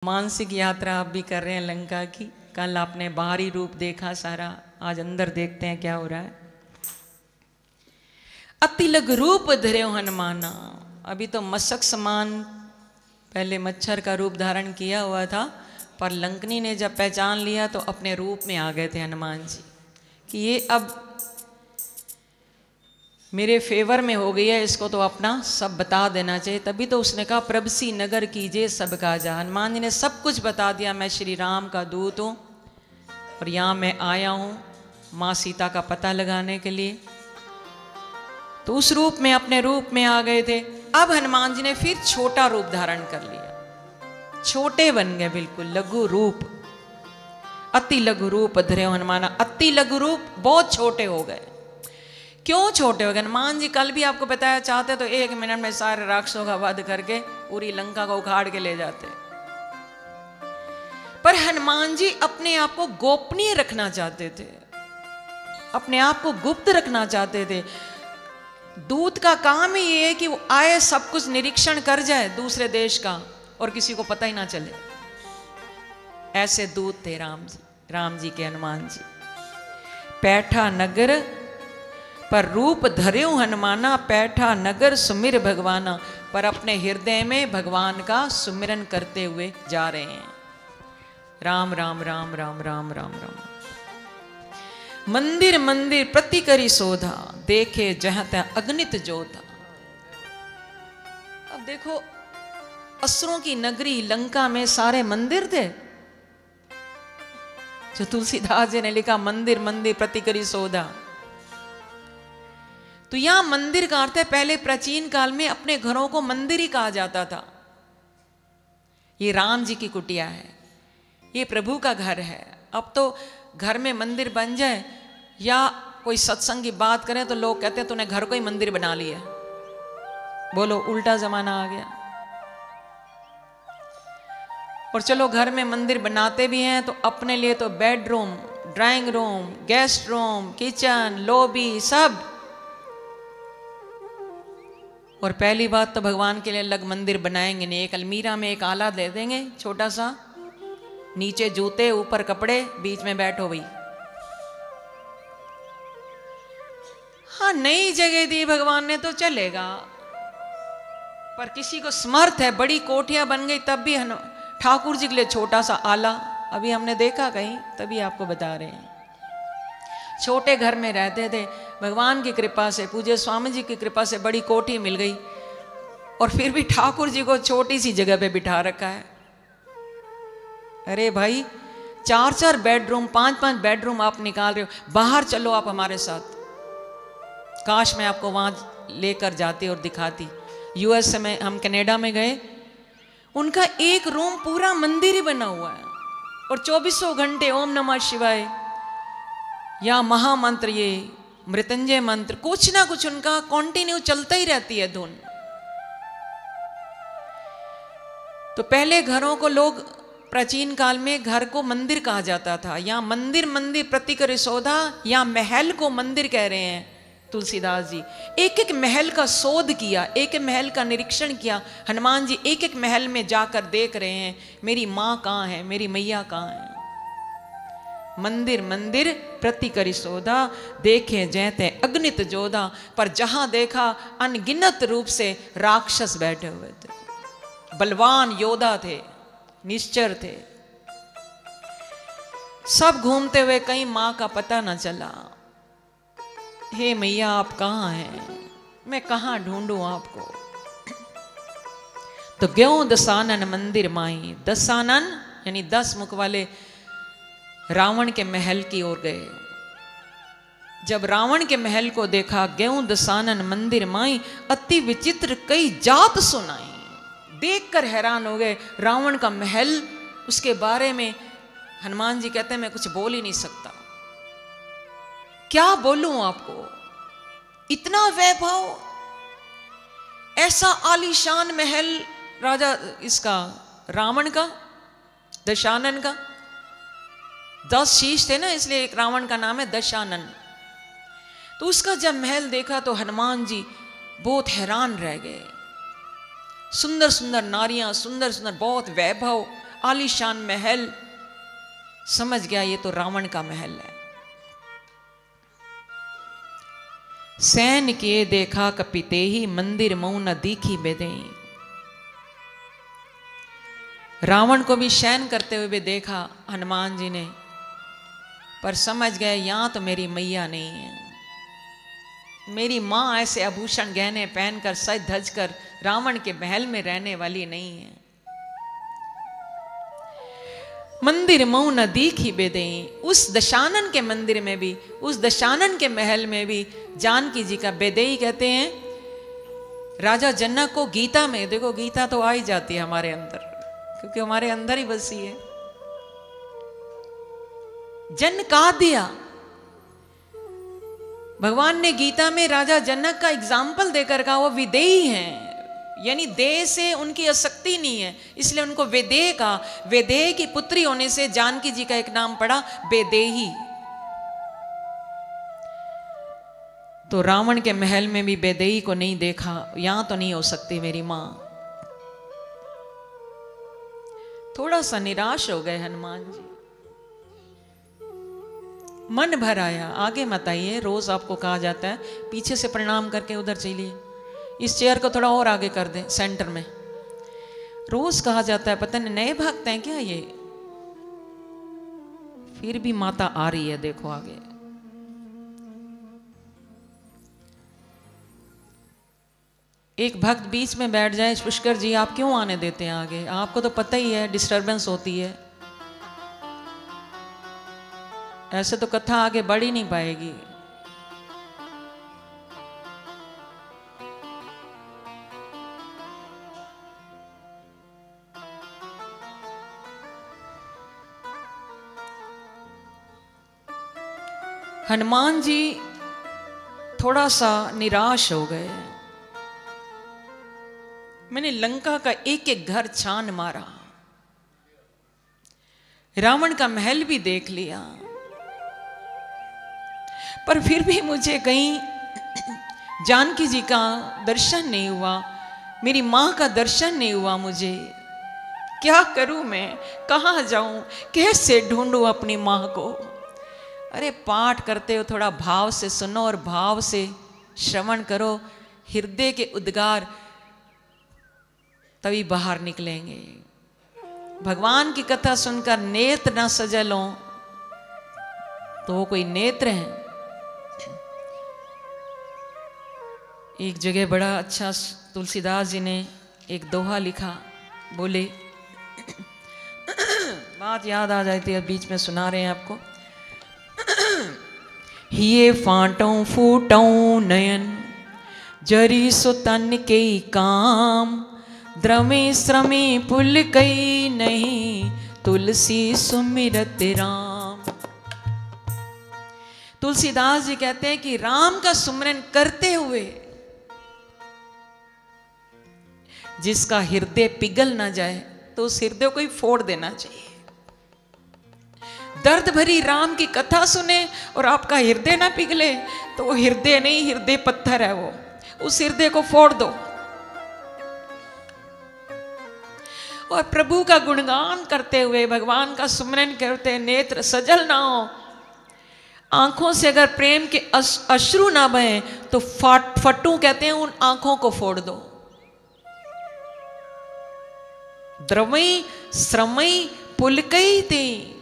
मानसिक यात्रा आप भी कर रहे हैं लंका की। कल आपने बाहरी रूप देखा सारा, आज अंदर देखते हैं क्या हो रहा है। अति लघु रूप धरे हनुमाना। अभी तो मशक समान पहले मच्छर का रूप धारण किया हुआ था, पर लंकनी ने जब पहचान लिया तो अपने रूप में आ गए थे हनुमान जी कि ये अब मेरे फेवर में हो गई है, इसको तो अपना सब बता देना चाहिए। तभी तो उसने कहा प्रभसी नगर कीजिए सब काजा। हनुमान जी ने सब कुछ बता दिया, मैं श्री राम का दूत हूँ और यहाँ मैं आया हूँ माँ सीता का पता लगाने के लिए। तो उस रूप में अपने रूप में आ गए थे। अब हनुमान जी ने फिर छोटा रूप धारण कर लिया, छोटे बन गए बिल्कुल, लघु रूप। अति लघु रूप धरे हनुमाना। अति लघु रूप, बहुत छोटे हो गए। क्यों छोटे हो गए? हनुमान जी कल भी आपको बताया, चाहते तो 1 मिनट में सारे राक्षसों का वध करके पूरी लंका को उखाड़ के ले जाते, पर हनुमान जी अपने आप को गोपनीय रखना चाहते थे, अपने आप को गुप्त रखना चाहते थे। दूत का काम ही ये है कि वो आए, सब कुछ निरीक्षण कर जाए दूसरे देश का और किसी को पता ही ना चले। ऐसे दूत थे राम जी के हनुमान जी। पैठा नगर पर रूप धर्यो हनुमाना, पैठा नगर सुमिर भगवाना। पर अपने हृदय में भगवान का सुमिरन करते हुए जा रहे हैं। राम राम राम राम राम राम राम। मंदिर मंदिर प्रति करी शोधा, देखे जहां तह अगणित जोधा। अब देखो, असुरों की नगरी लंका में सारे मंदिर थे। जो तुलसीदास जी ने लिखा मंदिर मंदिर प्रति करी शोधा, तो यहां मंदिर का अर्थ है, पहले प्राचीन काल में अपने घरों को मंदिर ही कहा जाता था। ये राम जी की कुटिया है, ये प्रभु का घर है। अब तो घर में मंदिर बन जाए या कोई सत्संग की बात करें तो लोग कहते हैं तूने घर को ही मंदिर बना लिया। बोलो, उल्टा जमाना आ गया। और चलो घर में मंदिर बनाते भी हैं तो अपने लिए तो bedroom, drawing room, guest room, kitchen, lobby सब। और पहली बात तो भगवान के लिए अलग मंदिर बनाएंगे नहीं। एक अलमीरा में एक आला दे देंगे छोटा सा, नीचे जूते, ऊपर कपड़े, बीच में बैठो भाई। हाँ, नई जगह दी भगवान ने तो चलेगा, पर किसी को समर्थ है, बड़ी कोठियां बन गई तब भी ठाकुर जी के लिए छोटा सा आला। अभी हमने देखा कहीं, तभी आपको बता रहे हैं। छोटे घर में रहते थे, भगवान की कृपा से, पूज्य स्वामी जी की कृपा से बड़ी कोठी मिल गई, और फिर भी ठाकुर जी को छोटी सी जगह पे बिठा रखा है। अरे भाई, 4-4 बेडरूम, 5-5 बेडरूम आप निकाल रहे हो, बाहर चलो आप हमारे साथ। काश मैं आपको वहां लेकर जाती और दिखाती। यूएस में, हम कनाडा में गए, उनका एक रूम पूरा मंदिर ही बना हुआ है, और 24 घंटे ओम नमः शिवाय या महामंत्र, ये मृत्युंजय मंत्र, कुछ ना कुछ उनका कंटिन्यू चलता ही रहती है धुन। तो पहले घरों को लोग, प्राचीन काल में घर को मंदिर कहा जाता था। यहाँ मंदिर मंदिर प्रति कर शोधा, या महल को मंदिर कह रहे हैं तुलसीदास जी। एक एक महल का शोध किया, एक एक महल का निरीक्षण किया। हनुमान जी एक एक महल में जाकर देख रहे हैं, मेरी माँ कहाँ है, मेरी मैया कहाँ है। मंदिर मंदिर प्रति करी शोधा, देखे जैते अगणित जोधा। पर जहां देखा अनगिनत रूप से राक्षस बैठे हुए थे, बलवान योद्धा थे, निश्चर थे। सब घूमते हुए, कहीं मां का पता न चला। हे मैया आप कहाँ हैं, मैं कहाँ ढूंढूं आपको। तो ग्यों दसानन मंदिर माई। दसानन यानी 10 मुख वाले रावण के महल की ओर गए। जब रावण के महल को देखा, ग्यों दसानन मंदिर माई, अति विचित्र कई जात सुनाई। देखकर हैरान हो गए रावण का महल, उसके बारे में हनुमान जी कहते हैं मैं कुछ बोल ही नहीं सकता। क्या बोलूं आपको, इतना वैभव, ऐसा आलीशान महल राजा इसका, रावण का, दशानन का। 10 शीश थे ना, इसलिए एक रावण का नाम है दशानन। तो उसका जब महल देखा तो हनुमान जी बहुत हैरान रह गए। सुंदर सुंदर नारियां, सुंदर सुंदर, बहुत वैभव, आलीशान महल, समझ गया ये तो रावण का महल है। सैन किए देखा कपिते ही, मंदिर मऊ न दीखी बेदेई। रावण को भी शयन करते हुए भी देखा हनुमान जी ने, पर समझ गए यहां तो मेरी मैया नहीं है। मेरी मां ऐसे आभूषण गहने पहनकर सज धज कर रावण के महल में रहने वाली नहीं है। मंदिर मऊ न दीखी बेदेई, उस दशानन के मंदिर में भी, उस दशानन के महल में भी जानकी जी का बेदेई कहते हैं। राजा जनक को गीता में, देखो गीता तो आ ही जाती है हमारे अंदर, क्योंकि हमारे अंदर ही बसी है। जन का दिया, भगवान ने गीता में राजा जनक का एग्जाम्पल देकर कहा वो विदेही हैं, यानी देह से उनकी आसक्ति नहीं है, इसलिए उनको वेदेह का, वेदेह की पुत्री होने से जानकी जी का एक नाम पड़ा वेदेही। तो रावण के महल में भी वेदेही को नहीं देखा, यहां तो नहीं हो सकती मेरी मां। थोड़ा सा निराश हो गए हनुमान जी, मन भर आया। आगे मत आइए, रोज आपको कहा जाता है पीछे से प्रणाम करके उधर चलिए, इस चेयर को थोड़ा और आगे कर दें सेंटर में। रोज कहा जाता है, पता नहीं नए भक्त हैं क्या ये, फिर भी माता आ रही है, देखो आगे। एक भक्त बीच में बैठ जाए, पुष्कर जी आप क्यों आने देते हैं आगे, आपको तो पता ही है डिस्टरबेंस होती है, ऐसे तो कथा आगे बढ़ ही नहीं पाएगी। हनुमान जी थोड़ा सा निराश हो गए। मैंने लंका का एक एक घर छान मारा, रावण का महल भी देख लिया, पर फिर भी मुझे कहीं जानकी जी का दर्शन नहीं हुआ, मेरी मां का दर्शन नहीं हुआ। मुझे क्या करूं मैं, कहां जाऊं, कैसे ढूंढूं अपनी मां को। अरे पाठ करते हो थोड़ा भाव से सुनो और भाव से श्रवण करो, हृदय के उद्गार तभी बाहर निकलेंगे। भगवान की कथा सुनकर नेत्र ना सजल हो तो वो कोई नेत्र है। एक जगह बड़ा अच्छा तुलसीदास जी ने एक दोहा लिखा, बोले बात याद आ जाती है, बीच में सुना रहे हैं आपको। हिये फाटों फूटों नयन, जरी सो तन के काम, द्रमे श्रमे पुल कई नहीं, तुलसी सुमिरत राम। तुलसीदास जी कहते हैं कि राम का सुमिरन करते हुए जिसका हृदय पिघल ना जाए तो उस हृदय को ही फोड़ देना चाहिए। दर्द भरी राम की कथा सुने और आपका हृदय ना पिघले तो वो हृदय नहीं, हृदय पत्थर है, वो उस हृदय को फोड़ दो। और प्रभु का गुणगान करते हुए, भगवान का सुमिरन करते नेत्र सजल ना हो, आंखों से अगर प्रेम के अश्रु ना बहे तो फटू कहते हैं उन आंखों को फोड़ दो। द्रवई श्रमई पुलकई थी,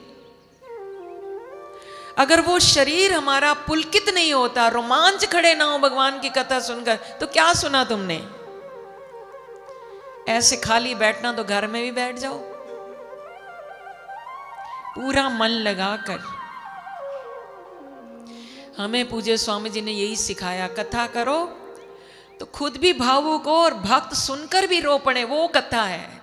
अगर वो शरीर हमारा पुलकित नहीं होता, रोमांच खड़े ना हो भगवान की कथा सुनकर, तो क्या सुना तुमने। ऐसे खाली बैठना तो घर में भी बैठ जाओ, पूरा मन लगाकर। हमें पूज्य स्वामी जी ने यही सिखाया, कथा करो तो खुद भी भावुक हो और भक्त सुनकर भी रो पड़े, वो कथा है।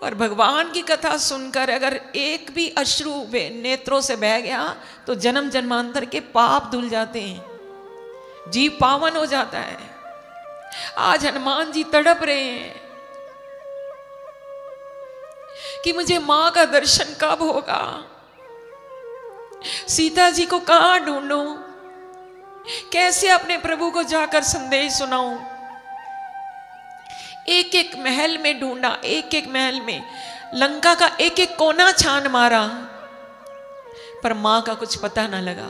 और भगवान की कथा सुनकर अगर एक भी अश्रु नेत्रों से बह गया तो जन्म जन्मांतर के पाप धुल जाते हैं, जीव पावन हो जाता है। आज हनुमान जी तड़प रहे हैं कि मुझे मां का दर्शन कब होगा, सीता जी को कहां ढूंढूं, कैसे अपने प्रभु को जाकर संदेश सुनाऊं। एक एक महल में ढूंढा, एक एक महल में, लंका का एक एक कोना छान मारा, पर मां का कुछ पता ना लगा।